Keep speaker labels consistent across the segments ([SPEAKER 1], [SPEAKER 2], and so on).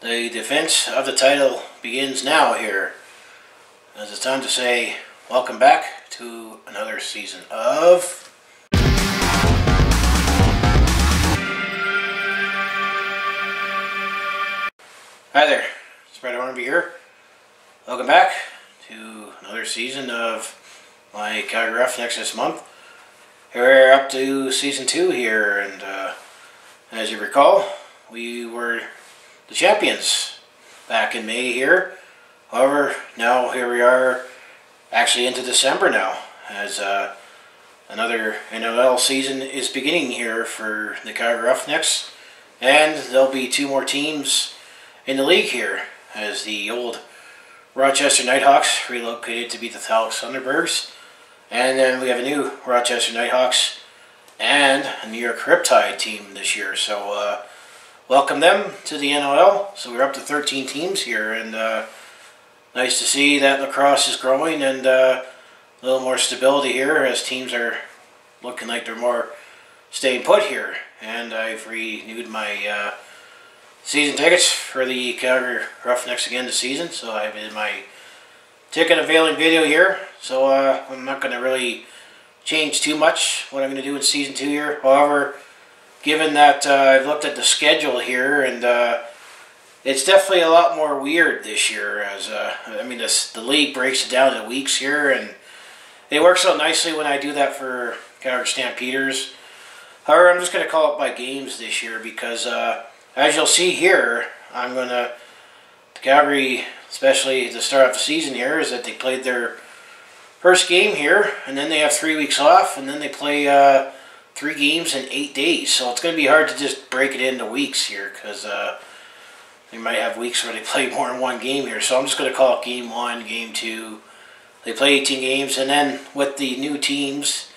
[SPEAKER 1] The defense of the title begins now here, as it's time to say welcome back to another season of Hi there, it's Brett Hornby here. Welcome back to another season of my Calgary Roughnecks this month. We're up to season 2 here, and as you recall, we were the champions back in May here. However, now here we are actually into December now, as another NHL season is beginning here for the Calgary Roughnecks, and there'll be 2 more teams in the league here, as the old Rochester Nighthawks relocated to be the Thalix Thunderbirds, and then we have a new Rochester Nighthawks and a New York Riptide team this year. So welcome them to the NHL. So we're up to 13 teams here, and nice to see that lacrosse is growing and a little more stability here, as teams are looking like they're more staying put here. And I've renewed my season tickets for the Calgary Roughnecks again this season, so I did my ticket unveiling video here. So I'm not going to really change too much what I'm going to do in season 2 here. However, given that I've looked at the schedule here, and it's definitely a lot more weird this year, as I mean, the league breaks it down into weeks here, and it works out nicely when I do that for Calgary Stampeders. However, I'm just going to call it by games this year, because as you'll see here, I'm going to, Calgary, especially to start off the season here, is that they played their first game here, and then they have 3 weeks off, and then they play 3 games in 8 days. So it's going to be hard to just break it into weeks here, because they might have weeks where they play more than one game here. So I'm just going to call it Game 1, Game 2. They play 18 games, and then with the new teams,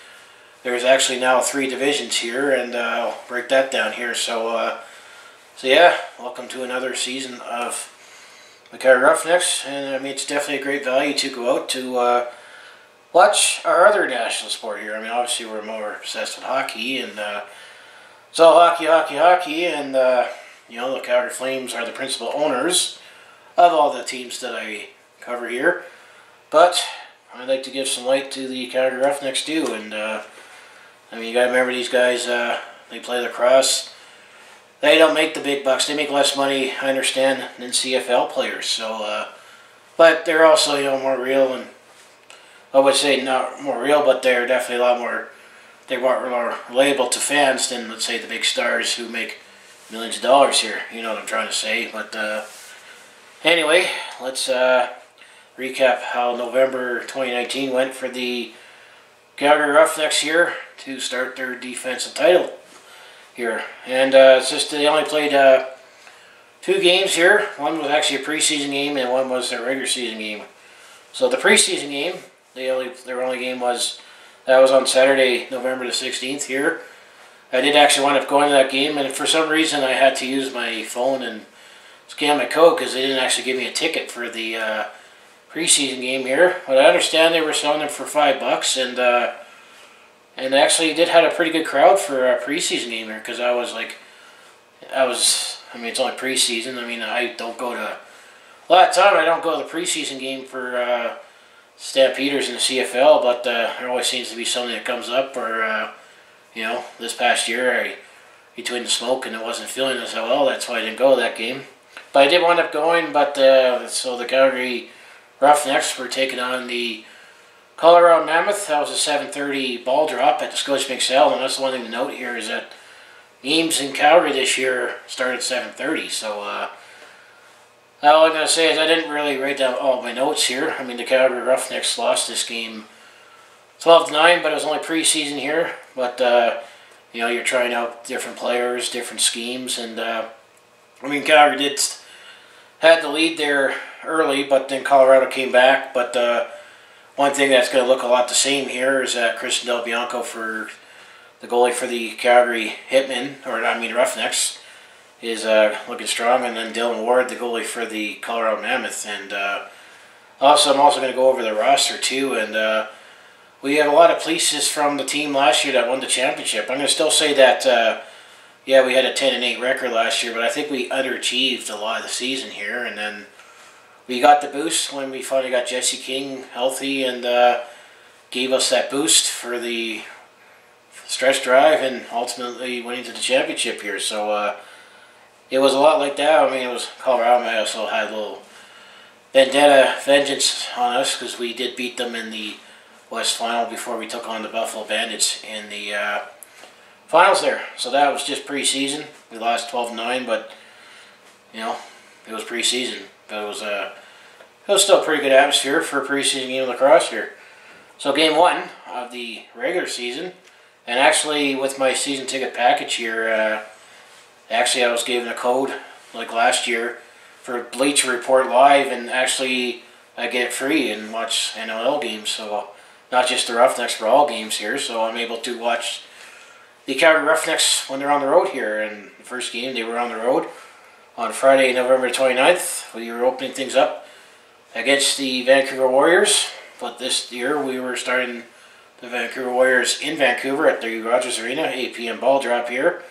[SPEAKER 1] there's actually now 3 divisions here, and I'll break that down here. So yeah, welcome to another season of the Calgary Roughnecks, and I mean, it's definitely a great value to go out to watch our other national sport here. I mean, obviously we're more obsessed with hockey, and it's all hockey, and you know, the Calgary Flames are the principal owners of all the teams that I cover here. But I'd like to give some light to the Calgary Roughnecks too, and I mean, you gotta remember, these guys, they play lacrosse. They don't make the big bucks. They make less money, I understand, than CFL players. So, but they're also, you know, more real, and I would say not more real, but they're definitely a lot more. They're more relatable to fans than, let's say, the big stars who make millions of dollars here. You know what I'm trying to say. But anyway, let's recap how November 2019 went for the Calgary Roughnecks here to start their defensive title here. And it's just they only played 2 games here. One was actually a preseason game, and one was their regular season game. So the preseason game, their only game was on Saturday, November the 16th here. I did actually wind up going to that game, and for some reason I had to use my phone and scan my code, because they didn't actually give me a ticket for the preseason game here. But I understand they were selling them for $5, and actually did have a pretty good crowd for a preseason game here, because I mean, it's only preseason. I mean, I don't go to, a lot of time I don't go to the preseason game for Stampeders in the CFL, but there always seems to be something that comes up, or you know, this past year, between the smoke and it wasn't feeling as well, that's why I didn't go to that game. But I did wind up going, but so the Calgary Roughnecks were taking on the Colorado Mammoth. That was a 7:30 ball drop at the Scotiabank Saddle, and that's the one thing to note here, is that games in Calgary this year started at 7:30. So all I'm going to say is I didn't really write down all my notes here. I mean, the Calgary Roughnecks lost this game 12-9, but it was only preseason here. But you know, you're trying out different players, different schemes, and I mean, Calgary had the lead there early, but then Colorado came back. But one thing that's going to look a lot the same here is that Christian Del Bianco, for the goalie for the Calgary Roughnecks, is looking strong, and then Dylan Ward, the goalie for the Colorado Mammoth. And I'm also going to go over the roster too, and we have a lot of pieces from the team last year that won the championship. I'm going to still say that yeah, we had a 10-8 record last year, but I think we underachieved a lot of the season here, and then we got the boost when we finally got Jesse King healthy and gave us that boost for the stretch drive and ultimately winning to the championship here. So it was a lot like that. I mean, it was Colorado. I also had a little vengeance on us because we did beat them in the West Final before we took on the Buffalo Bandits in the finals there. So that was just preseason. We lost 12-9, but you know, it was preseason. But it was still a pretty good atmosphere for a preseason game of lacrosse here. So game 1 of the regular season, and actually with my season ticket package here, actually I was given a code like last year for Bleacher Report Live, and actually I get it free and watch NLL games. So not just the Roughnecks, but all games here. So I'm able to watch the Calgary Roughnecks when they're on the road here. And the first game, they were on the road on Friday, November 29th. We were opening things up against the Vancouver Warriors. But this year we were starting the Vancouver Warriors in Vancouver at the Rogers Arena, 8 p.m. ball drop here.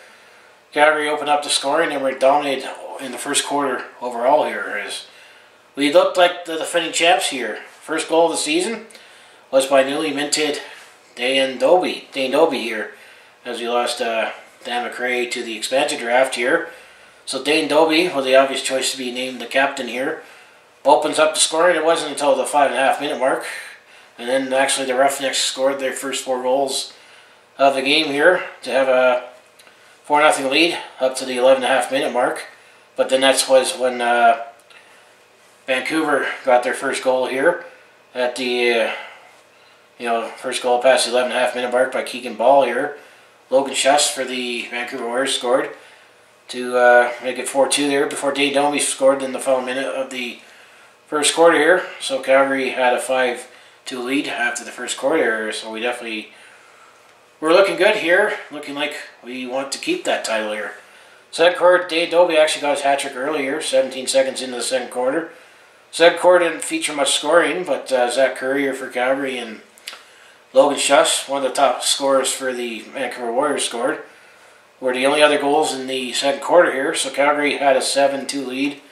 [SPEAKER 1] Calgary opened up the scoring and were dominated in the first quarter overall here, as we looked like the defending champs here. First goal of the season was by newly minted Dane Doby here, as we lost Dan McRae to the expansion draft here. So Dane Doby was the obvious choice to be named the captain here. Opens up the scoring. It wasn't until the 5.5 minute mark, and then actually the Roughnecks scored their first 4 goals of the game here to have a 4-0 lead up to the 11.5 minute mark. But then that was when Vancouver got their first goal here at the first goal past the 11.5 minute mark by Keegan Ball here. Logan Schuss for the Vancouver Warriors scored to make it 4-2 there before Dane Doby scored in the final minute of the first quarter here. So Calgary had a 5-2 lead after the first quarter, so we definitely were looking good here, looking like we want to keep that title here. Second quarter, Dane Doby actually got his hat trick earlier, 17 seconds into the second quarter. Second quarter didn't feature much scoring, but Zach Currier for Calgary and Logan Schuss, one of the top scorers for the Vancouver Warriors, scored, were the only other goals in the second quarter here. So Calgary had a 7-2 lead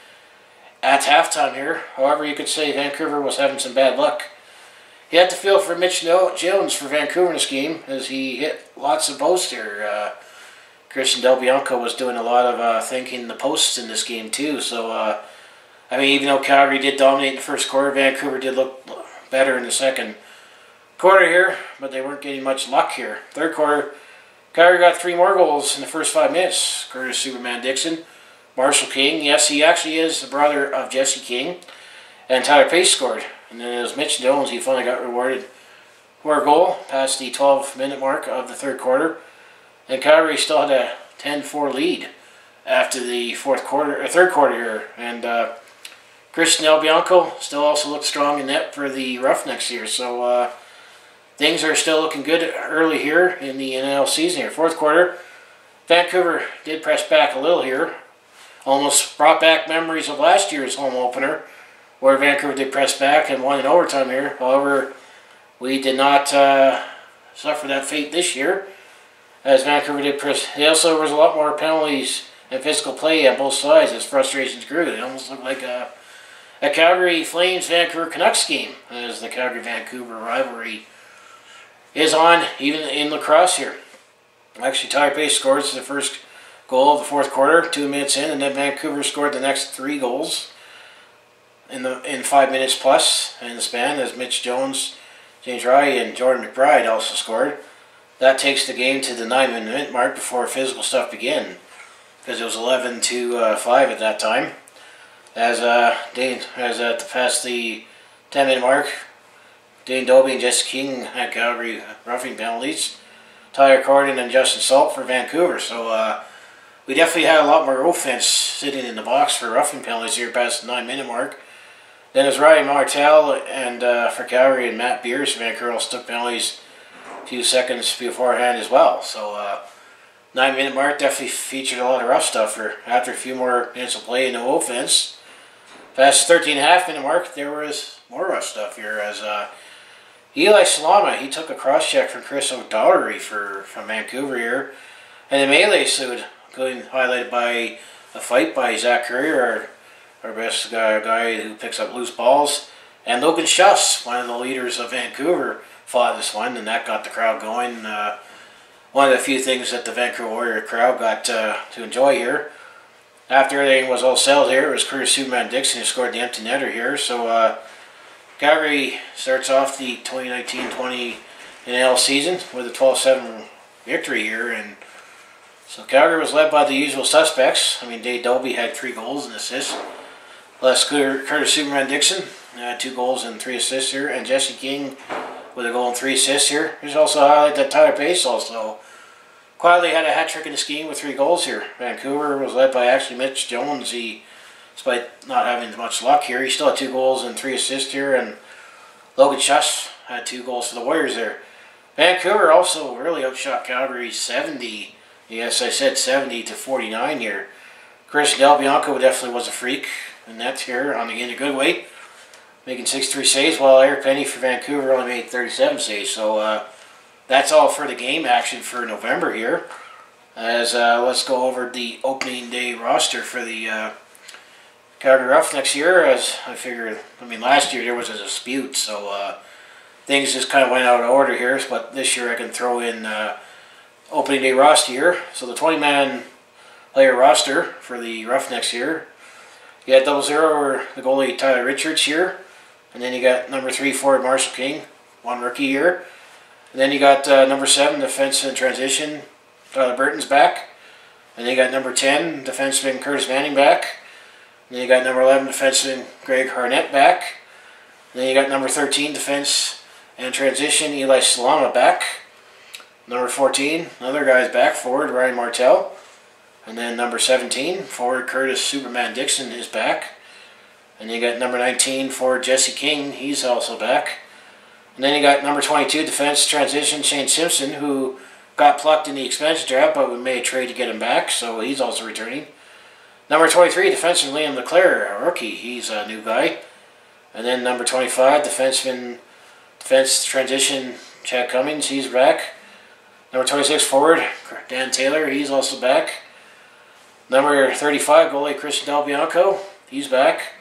[SPEAKER 1] at halftime here. However, you could say Vancouver was having some bad luck. You had to feel for Mitch Jones for Vancouver in this game, as he hit lots of posts here. Christian Del Bianco was doing a lot of thinking the posts in this game too. So, I mean, even though Calgary did dominate in the first quarter, Vancouver did look better in the second quarter here, but they weren't getting much luck here. Third quarter, Calgary got 3 more goals in the first 5 minutes. Curtis Superman Dixon, Marshall King, yes, he actually is the brother of Jesse King, and Tyler Pace scored. And then it was Mitch Jones, he finally got rewarded for a goal past the 12-minute mark of the third quarter. And Calgary still had a 10-4 lead after the third quarter here. And Christian Del Bianco still also looked strong in net for the Roughnecks here. So things are still looking good early here in the NL season here. Fourth quarter, Vancouver did press back a little here. Almost brought back memories of last year's home opener, where Vancouver did press back and won in overtime here. However, we did not suffer that fate this year, as Vancouver did press. Also, there was a lot more penalties and physical play on both sides as frustrations grew. It almost looked like a Calgary Flames-Vancouver Canucks game, as the Calgary-Vancouver rivalry is on, even in lacrosse here. Actually, Tyler Pace scores the first goal of the fourth quarter, 2 minutes in, and then Vancouver scored the next 3 goals in 5 minutes plus in the span, as Mitch Jones, James Rye, and Jordan McBride also scored. That takes the game to the 9-minute mark before physical stuff began, because it was 11-5 at that time. As past the 10-minute mark, Dane Doby and Jesse King had Calgary roughing penalties. Tyler Corden and Justin Salt for Vancouver. So we definitely had a lot more offense sitting in the box for roughing penalties here past the 9-minute mark. Then as Ryan Martel and for Calgary and Matt Beers for Vancouver also took penalties a few seconds beforehand as well. So 9-minute mark definitely featured a lot of rough stuff for after a few more minutes of play and no offense. Past the 13.5-minute mark, there was more rough stuff here, as Eli Salama, he took a cross-check from Chris O'Doherty from Vancouver here, and the melee ensued. highlighted by a fight by Zach Currier, our best guy who picks up loose balls. And Logan Schuss, one of the leaders of Vancouver, fought this one, and that got the crowd going. One of the few things that the Vancouver Warrior crowd got to enjoy here. After everything was all settled here, it was Curtis Superman Dixon who scored the empty netter here. So Calgary starts off the 2019-20 NL season with a 12-7 victory here. And so Calgary was led by the usual suspects. I mean, Dave Dobie had 3 goals and assists. Less Curtis Superman Dixon had 2 goals and 3 assists here. And Jesse King with a goal and 3 assists here. There's also a highlight that Tyler Pace also quietly had a hat-trick in the scheme with 3 goals here. Vancouver was led by actually Mitch Jones. He, despite not having much luck here, he still had 2 goals and 3 assists here. And Logan Schuss had 2 goals for the Warriors there. Vancouver also really outshot Calgary 70. Yes, I said 70-49 here. Chris Del Bianco definitely was a freak in net here in a good way, making 63 saves, while Eric Penny for Vancouver only made 37 saves. So that's all for the game action for November here. As let's go over the opening day roster for the Calgary Roughnecks here. As I figured, I mean, last year there was a dispute, so things just kind of went out of order here. But this year I can throw in opening day roster here. So the 20-man player roster for the Roughnecks here. You got 0-0 the goalie Tyler Richards here. And then you got number 3 forward Marshall King, 1 rookie here. And then you got number 7 defenseman in transition Tyler Burton's back. And then you got number 10 defenseman Curtis Manning back. And then you got number 11 defenseman Greg Harnett back. And then you got number 13 defense and transition Eli Salama back. Number 14, another guy's back, forward Ryan Martell. And then number 17, forward Curtis Superman Dixon is back. And you got number 19, forward Jesse King, he's also back. And then you got number 22, defense transition Shane Simpson, who got plucked in the expansion draft, but we made a trade to get him back, so he's also returning. Number 23, defenseman Liam LeClaire, a rookie, he's a new guy. And then number 25, defense transition Chad Cummings, he's back. Number 26, forward Dan Taylor, he's also back. Number 35, goalie Christian Del Bianco, he's back.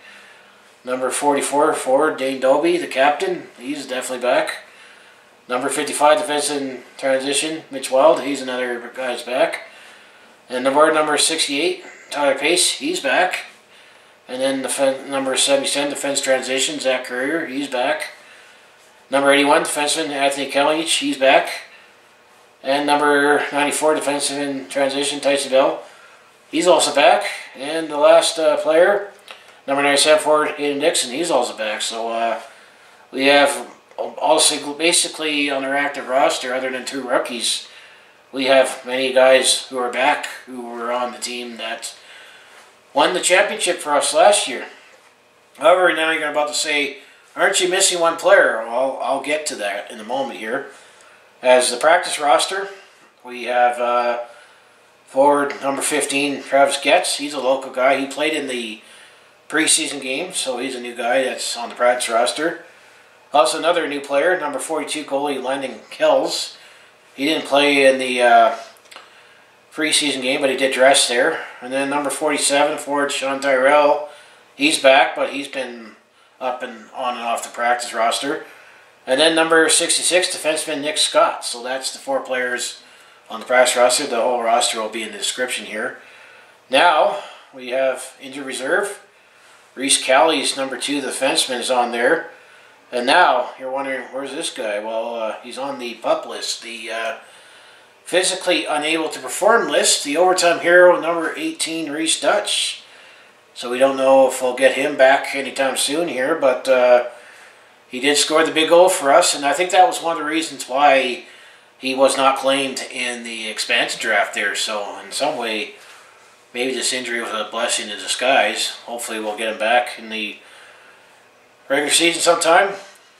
[SPEAKER 1] Number 44, forward Dane Dobie, the captain, he's definitely back. Number 55, defense in transition Mitch Wild, he's another guy's back. And number 68, Tyler Pace, he's back. And then number 77, defense transition Zach Currier, he's back. Number 81, defenseman Anthony Kellich, he's back. And number 94, defenseman transition Tyson Bell, he's also back. And the last player, number 97, forward Hayden Dixon, he's also back. So we have also basically on our active roster, other than 2 rookies, we have many guys who are back, who were on the team that won the championship for us last year. However, now you're about to say, aren't you missing 1 player? Well, I'll get to that in a moment here. As the practice roster, we have forward number 15, Travis Getz. He's a local guy. He played in the preseason game, so he's a new guy that's on the practice roster. Also another new player, number 42, goalie Landon Kells. He didn't play in the preseason game, but he did dress there. And then number 47, forward Sean Tyrell. He's back, but he's been up and on and off the practice roster. And then number 66, defenseman Nick Scott. So that's the 4 players on the practice roster. The whole roster will be in the description here. Now, we have injured reserve. Reese Calley's number 2 defenseman is on there. And now, you're wondering, where's this guy? Well, he's on the PUP list, the physically unable to perform list. The overtime hero, number 18, Reese Dutch. So we don't know if we'll get him back anytime soon here, but he did score the big goal for us, and I think that was one of the reasons why he was not claimed in the expansion draft there. So in some way, maybe this injury was a blessing in disguise. Hopefully we'll get him back in the regular season sometime.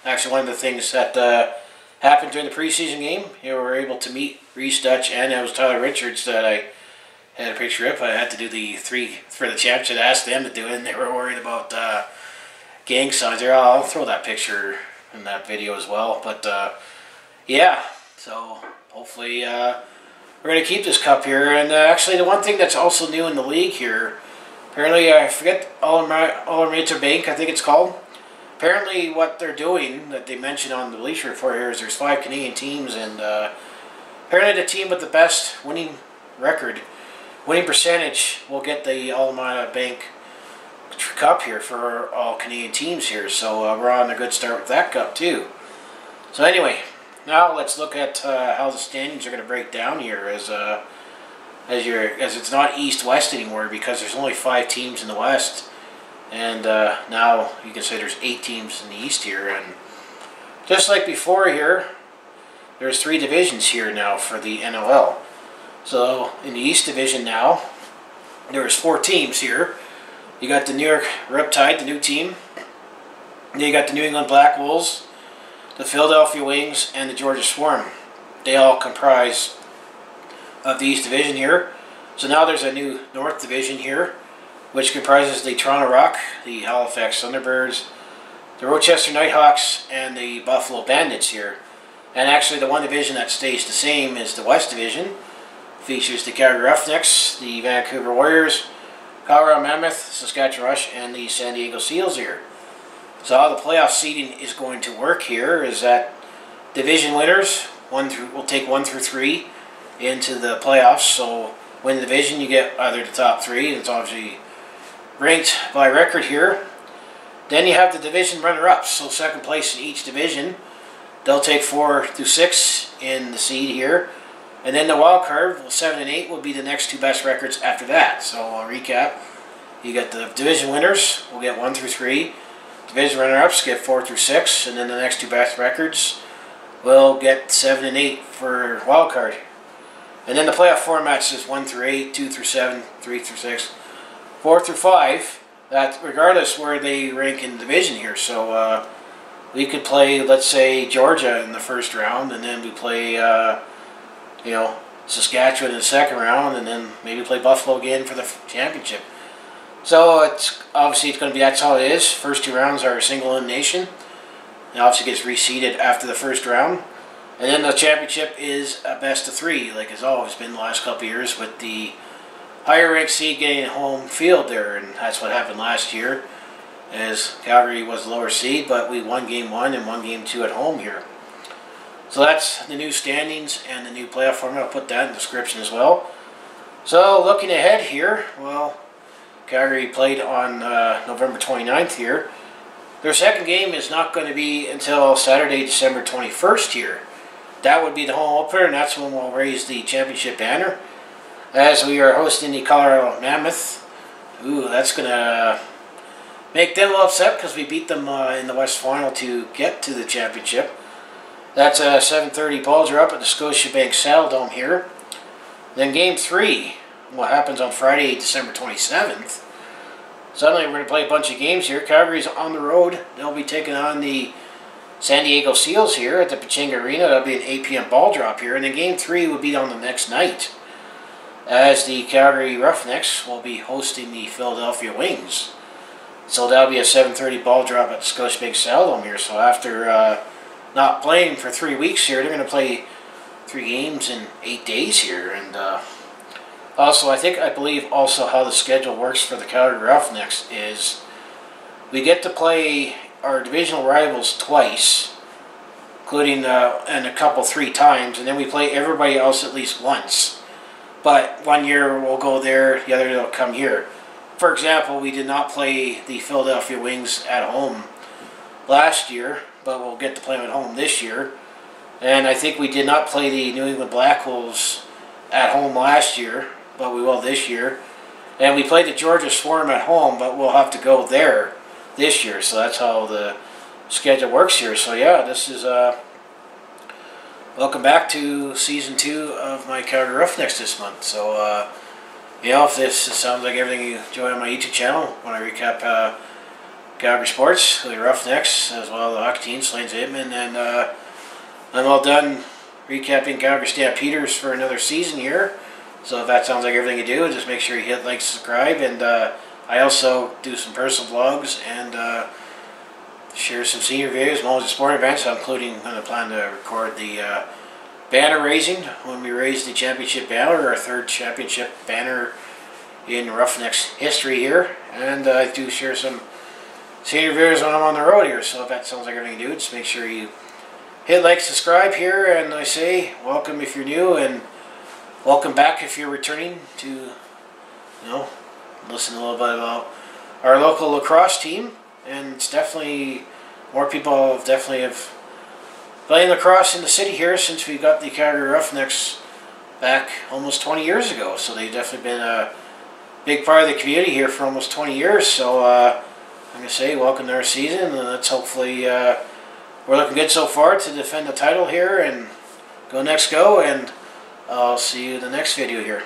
[SPEAKER 1] Actually, one of the things that happened during the preseason game, we were able to meet Reese Dutch, and it was Tyler Richards that I had a picture of. I had to do the 3 for the championship. I asked them to do it, and they were worried about gang signs there. I'll throw that picture in that video as well. But yeah, so hopefully we're going to keep this cup here. And actually, the one thing that's also new in the league here, apparently, I forget, All Our Mates Are Bank, I think it's called. Apparently, what they're doing, that they mentioned on the Bleacher Report here, is there's 5 Canadian teams, and apparently the team with the best winning percentage will get the All Our Bank Cup here for all Canadian teams here. So we're on a good start with that cup too. So anyway, now let's look at how the standings are going to break down here, as it's not East-West anymore, because there's only 5 teams in the West, and now you can say there's 8 teams in the East here. And just like before here, there's 3 divisions here now for the NLL. So in the East Division now, there's 4 teams here. You got the New York Riptide, the new team. Then you got the New England Black Wolves, the Philadelphia Wings, and the Georgia Swarm. They all comprise of the East Division here. So now there's a new North Division here, which comprises the Toronto Rock, the Halifax Thunderbirds, the Rochester Nighthawks, and the Buffalo Bandits here. And actually the one division that stays the same is the West Division. Features the Calgary Roughnecks, the Vancouver Warriors, Colorado Mammoth, Saskatchewan Rush, and the San Diego Seals here. So how the playoff seeding is going to work here is that division winners will take 1 through 3 into the playoffs. So win the division, you get either the top 3, and it's obviously ranked by record here. Then you have the division runner-ups, so second place in each division. They'll take 4 through 6 in the seed here. And then the wild card, 7 and 8, will be the next 2 best records after that. So I'll recap. You got the division winners will get 1 through 3. Division runner-ups get 4 through 6. And then the next 2 best records will get 7 and 8 for wild card. And then the playoff formats is 1 through 8, 2 through 7, 3 through 6, 4 through 5. That regardless where they rank in the division here. So we could play, let's say, Georgia in the first round, and then we play Saskatchewan in the second round, and then maybe play Buffalo again for the championship. So it's obviously going to be, that's how it is. First 2 rounds are a single elimination. It obviously gets reseeded after the first round, and then the championship is a best of 3, like it's always been the last couple of years, with the higher ranked seed getting home field there, and that's what happened last year, as Calgary was the lower seed, but we won game 1 and won game 2 at home here. So that's the new standings and the new playoff format. I'll put that in the description as well. So looking ahead here, well, Calgary played on November 29th here. Their second game is not going to be until Saturday, December 21st here. That would be the home opener, and that's when we'll raise the championship banner, as we are hosting the Colorado Mammoth. Ooh, that's going to make them a little upset because we beat them in the West Final to get to the championship. That's a 7:30 ball drop at the Scotiabank Saddledome here. Then game 3, what happens on Friday, December 27th. Suddenly we're going to play a bunch of games here. Calgary's on the road. They'll be taking on the San Diego Seals here at the Pechanga Arena. That'll be an 8 p.m. ball drop here. And then game 3 will be on the next night, as the Calgary Roughnecks will be hosting the Philadelphia Wings. So that'll be a 7:30 ball drop at the Scotiabank Saddledome here. So after not playing for 3 weeks here, they're going to play 3 games in 8 days here. And also, I believe also how the schedule works for the Calgary Roughnecks is we get to play our divisional rivals twice, including and a couple 3 times, and then we play everybody else at least once. But one year we'll go there, the other will come here. For example, we did not play the Philadelphia Wings at home last year, but we'll get to play them at home this year. And I think we did not play the New England Black Wolves at home last year, but we will this year. And we played the Georgia Swarm at home, but we'll have to go there this year. So that's how the schedule works here. So yeah, this is welcome back to Season 2 of my Calgary Roughnecks this month. So if this sounds like everything you enjoy on my YouTube channel, when I recap Calgary sports, the Roughnecks, as well as the hockey team, Slains Hitman, and I'm all done recapping Calgary Stampeders for another season here. So if that sounds like everything you do, just make sure you hit like, subscribe, and I also do some personal vlogs and share some senior videos, moments of sporting events. I'm including, I'm going to plan to record the banner raising when we raised the championship banner, our third championship banner in Roughnecks history here. And I do share some senior videos when I'm on the road here, so if that sounds like everything you do, just make sure you hit like, subscribe here, and I say welcome if you're new, and welcome back if you're returning to, listen a little bit about our local lacrosse team. And it's definitely, more people have playing lacrosse in the city here since we got the Calgary Roughnecks back almost 20 years ago. So they've definitely been a big part of the community here for almost 20 years. So I'm going to say welcome to our season, and let's hopefully, we're looking good so far to defend the title here and go, and I'll see you in the next video here.